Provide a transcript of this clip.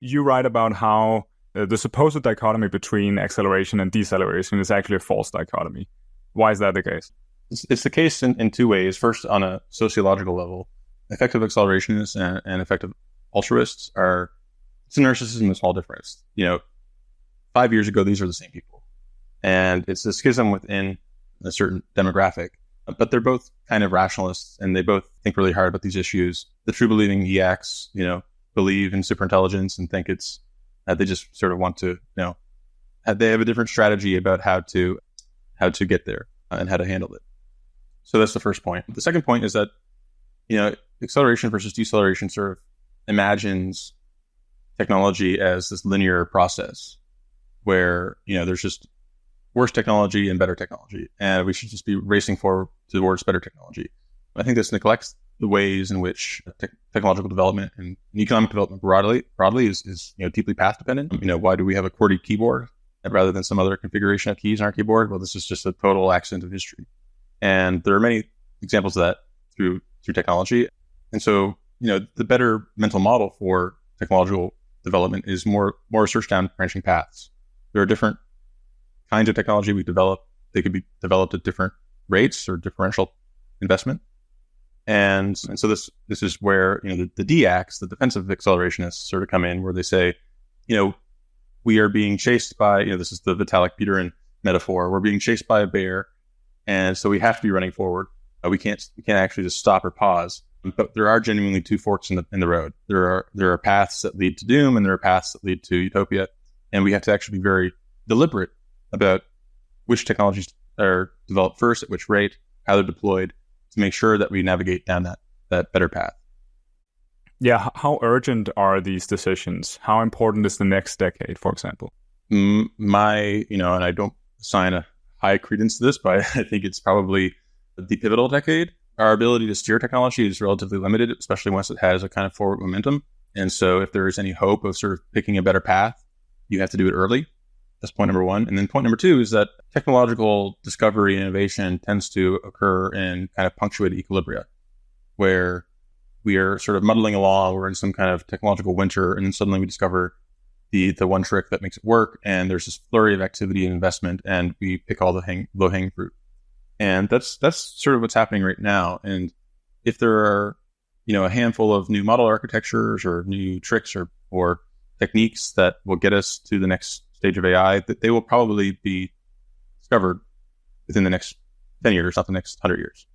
you write about how the supposed dichotomy between acceleration and deceleration is actually a false dichotomy. Why is that the case? It's the case in two ways. First, on a sociological level, effective accelerationists and effective altruists it's a narcissism of small difference. 5 years ago, these are the same people. And it's a schism within a certain demographic. But they're both kind of rationalists, and they both think really hard about these issues. The true believing EACs, believe in superintelligence and think it's they just sort of want to, they have a different strategy about how to get there and how to handle it. So that's the first point. The second point is that, acceleration versus deceleration sort of imagines technology as this linear process where, there's just worse technology and better technology, and we should just be racing forward towards better technology. I think this neglects the ways in which technological development and economic development broadly is deeply path dependent. Why do we have a QWERTY keyboard rather than some other configuration of keys on our keyboard? Well, this is just a total accident of history, and there are many examples of that through technology. And so, the better mental model for technological development is more research down branching paths. There are different kinds of technology we develop. They could be developed at different rates or differential investment. And so this is where, the DACs, the defensive accelerationists, sort of come in, where they say, we are being chased by, this is the Vitalik Buterin metaphor. We're being chased by a bear, and so we have to be running forward. We can't actually just stop or pause. But there are genuinely two forks in the road. There are paths that lead to doom, and there are paths that lead to utopia, and we have to actually be very deliberate about which technologies are developed first, at which rate, how they're deployed, to make sure that we navigate down that better path. Yeah, how urgent are these decisions? How important is the next decade, for example? And I don't assign a high credence to this, but I think it's probably the pivotal decade. Our ability to steer technology is relatively limited, especially once it has a kind of forward momentum. And so if there is any hope of sort of picking a better path, you have to do it early. That's point number one. And then point number two is that technological discovery and innovation tends to occur in kind of punctuated equilibria, where we are sort of muddling along, we're in some kind of technological winter, and then suddenly we discover the one trick that makes it work, and there's this flurry of activity and investment, and we pick all the low-hanging fruit. And that's sort of what's happening right now. And if there are, a handful of new model architectures or new tricks or techniques that will get us to the next stage of AI, that they will probably be discovered within the next 10 years, not the next 100 years.